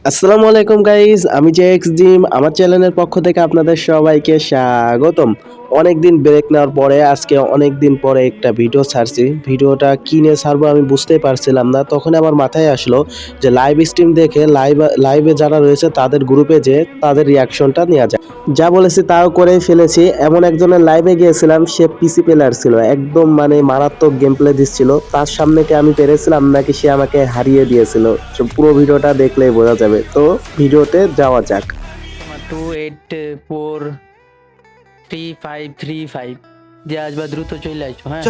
আসসালামু আলাইকুম গাইস, আমি জেএক্স জিম আমার চ্যানেলের পক্ষ থেকে আপনাদের সবাইকে স্বাগতম। অনেকদিন ব্রেক নেওয়ার পরে আজকে অনেকদিন পরে একটা ভিডিও ছাড়ছি। ভিডিওটা কি নিয়ে ছাড়বো আমি বুঝতেই পারছিলাম না। তখন আমার মাথায় আসলো যে লাইভ স্ট্রিম দেখে লাইভে যারা রয়েছে তাদের গ্রুপে যে তাদের রিয়াকশনটা নেওয়া যায়। যা বলেছি তাও করে ফেলেছি। এমন একজনের লাইভে গিয়েছিলাম, সে পিসি প্লেয়ার ছিল, একদম মানে মারাত্মক গেম প্লে দিচ্ছিল। তার সামনে কি আমি পেরেছিলাম নাকি সে আমাকে হারিয়ে দিয়েছিল, তো পুরো ভিডিওটা দেখলেই বোঝা যাবে। তো ভিডিওতে যাওয়া যাক। 284335 যে আসবা দ্রুত চলে আসো। হ্যাঁ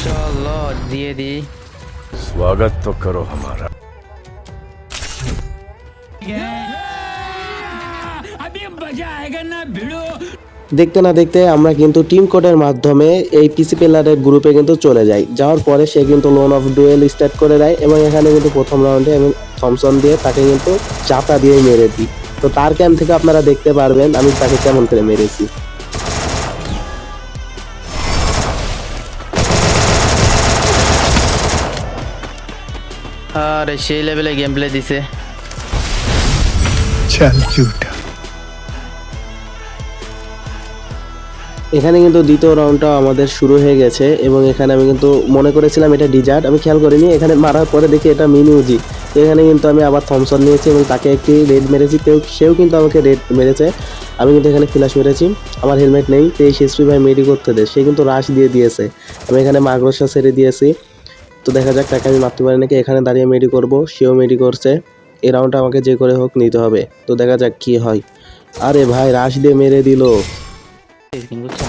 চলো দিয়ে দি। स्वागत तो करो हमारा। দেখতে না দেখতে আমরা কিন্তু টিম কোডের মাধ্যমে এই পিসি প্লেয়ারের গ্রুপে কিন্তু চলে যাই। যাওয়ার পরে সে কিন্তু লোন অফ ডুয়েল স্টার্ট করে দেয় এবং এখানে কিন্তু প্রথম রাউন্ডে আমি থমসন দিয়ে তাকে কিন্তু চাপা দিয়ে মেরে দিই। তো তার ক্যাম্প থেকে আপনারা দেখতে পারবেন আমি তাকে কেমন করে মেরেছি। আরে সেই লেভেলে গেম প্লে দিছে। चल झूठा। এখানে কিন্তু দ্বিতীয় রাউন্ডটা আমাদের শুরু হয়ে গেছে এবং এখানে আমি কিন্তু মনে করেছিলাম এটা ডিজার্ট, আমি খেয়াল করিনি। এখানে মারার পরে দেখি এটা মিনিউজি। এখানে কিন্তু আমি আবার থমসন নিয়েছি এবং তাকে একটি রেড মেরেছি, সেও কিন্তু আমাকে রেড মেরেছে। আমি কিন্তু এখানে ফ্ল্যাশ মেরেছি, আমার হেলমেট নেই। 23 এসপি ভাই মেডি করতে দেয়, সে কিন্তু রাশ দিয়ে দিয়েছে। আমি এখানে মাগ্রসা ছেড়ে দিয়েছি। তো দেখা যাক তাকে আমি মারতে পারি নাকি। এখানে দাঁড়িয়ে মেডি করব, সেও মেডি করছে। এই রাউন্ডটা আমাকে যে করে হোক নিতে হবে। তো দেখা যাক কি হয়। আরে ভাই রাশ দিয়ে মেরে দিল। বুঝছো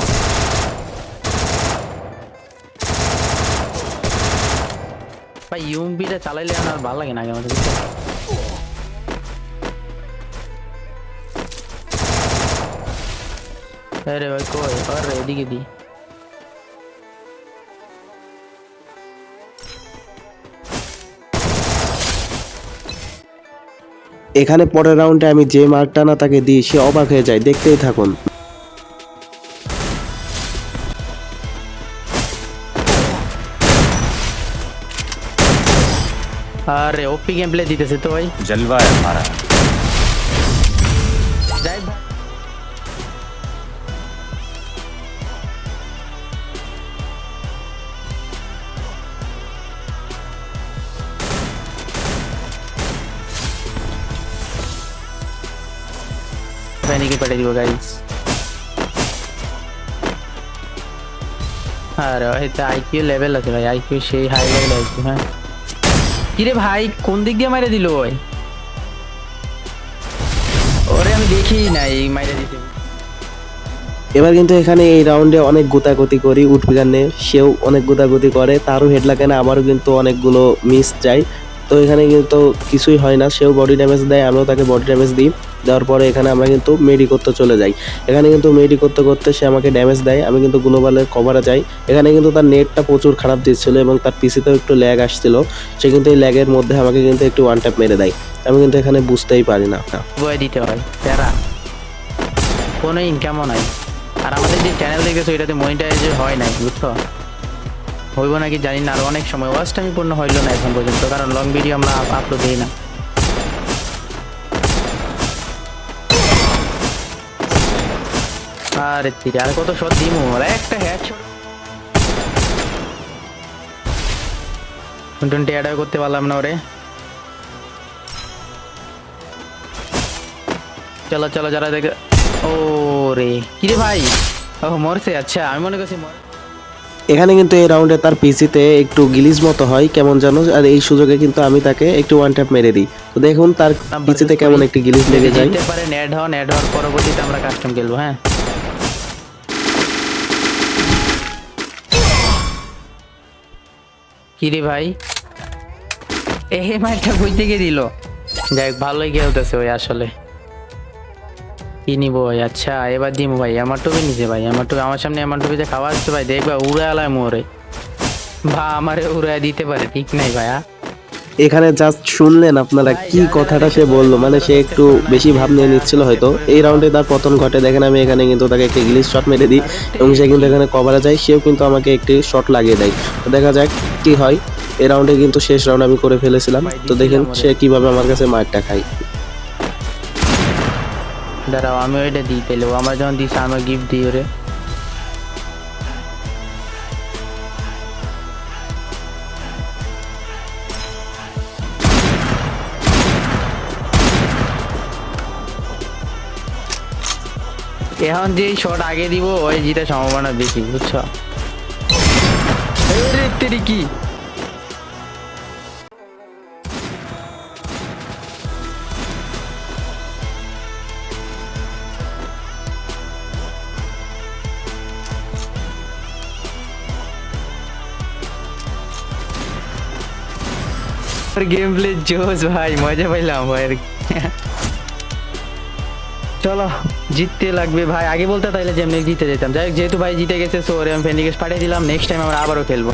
ভাই, ইউএমপিটা চালাইলে আমার ভালো লাগে না আগে আমাদের। আরে ভাই কই আরে এদিকে দি। এখানে পরের রাউন্ডে আমি যে মার্কটা না তাকে দিই, সে অবাক হয়ে যায়। দেখতেই থাকুন। আরে ওপি গেম প্লে দিতেছে তো ভাই। जलवा है हमारा। যাই ভাই। প্যানিকে পেটে দিব গাইস। আরে এটা আইকিউ লেভেল আছে ভাই, আইকিউ সেই হাই লেভেল আইকিউ। হ্যাঁ কিরে ভাই কোন দিক দিয়ে মাইরে দিল ওই? ওরে আমি দেখি নাই মাইরে দিতে। এবার কিন্তু এখানে এই রাউন্ডে অনেক গোতাগতি করি, উঠবিগানে সেও অনেক গোতাগতি করে, তারও হেড লাগে না, আমারও কিন্তু অনেকগুলো মিস যায়। তো এখানে কিন্তু কিছুই হয় না, সেও বডি ড্যামেজ দেয়, আমিও তাকে বডি ড্যামেজ দিই। দেওয়ার পরে এখানে আমরা কিন্তু মেডি করতে চলে যাই। এখানে কিন্তু মেডি করতে করতে সে আমাকে ড্যামেজ দেয়, আমি কিন্তু গ্লোবালের কভারে যাই। এখানে কিন্তু তার নেটটা প্রচুর খারাপ দিচ্ছিল এবং তার পিসিতেও একটু ল্যাগ আসছিল। সে কিন্তু এই ল্যাগের মধ্যে আমাকে কিন্তু একটু ওয়ান ট্যাপ মেরে দেয়। আমি কিন্তু এখানে বুঝতেই পারি না। বয় দিতে হয় প্যারা, কোনো ইনকামও নাই। আর আমাদের যে চ্যানেল দেখেছো এটাতে মনিটাইজ হয় নাই, বুঝছো? হইব নাকি জানি না, আর অনেক সময় ওয়াচ টাইম পূর্ণ হইল না এখন পর্যন্ত, কারণ লং ভিডিও আমরা আপলোড দিই না। আরে ঠিক আর কত শট দিমু, একটা হেডশট 20 অ্যাড করতে পারলাম না ওরে। চলো চলো যারা দেখে। ও রে কিরে ভাই, ও মরছে। আচ্ছা আমি মনে করছি এখানে কিন্তু এই রাউন্ডে তার পিসিতে একটু গিলিজ মতো হয় কেমন জানো, আর এই সুযোগে কিন্তু আমি তাকে একটু ওয়ান ট্যাপ মেরে দিই। তো দেখুন তার পিসিতে কেমন একটি গিলিজ লেগে যায়। জিততে পারে নেড হওয়ার পরবর্তীতে আমরা কাস্টম খেলবো। হ্যাঁ কিরে ভাই এই মাইটা কই থেকে দিল? যাই ভালোই খেলতেছে ওই আসলে। কি নিবো ভাই? আচ্ছা এবার দিমু ভাই। আমার টুপি নিচে ভাই, আমার টুপি আমার সামনে, আমার টুপিতে খাওয়া আসছে ভাই। দেখবা উড়ে আলায় মোরে বা আমারে উড়ে দিতে পারে, ঠিক নাই ভাইয়া। এখানে জাস্ট শুনলেন আপনারা কি কথাটা সে বললো, মানে সে একটু বেশি ভাব নিয়ে নিচ্ছিল হয়তো। এই রাউন্ডে তার পতন ঘটে। দেখেন আমি এখানে কিন্তু তাকে একটি গ্লিচ শট মেরে দিই এবং সে কিন্তু এখানে কভারে যায়, সেও কিন্তু আমাকে একটি শট লাগিয়ে দেয়। তো দেখা যাক কি হয়। এই রাউন্ডে কিন্তু শেষ রাউন্ড আমি করে ফেলেছিলাম। তো দেখেন সে কিভাবে আমার কাছে মারটা খায়। দাঁড়াও আমি ওইটা দিই পেলে, ও আমার যখন দিছে আমি গিফট দিই ওরে। এখন যে শট আগে দিব ওই জিতার সম্ভাবনা বেশি, বুঝছো? আরে তেরি কি गेम प्ले जोश भाई, मजा পাইলাম ভাই। চলো জিততে লাগবে ভাই, আগে বলতে তাইলে যেমনি জিতে যেতাম। যাই হোক, যেহেতু ভাই জিতে গেছে সো ওরে আমি ফ্রেন্ড রিকোয়েস্ট পাঠিয়ে দিলাম, নেক্সট টাইম আমরা আবারও খেলবো।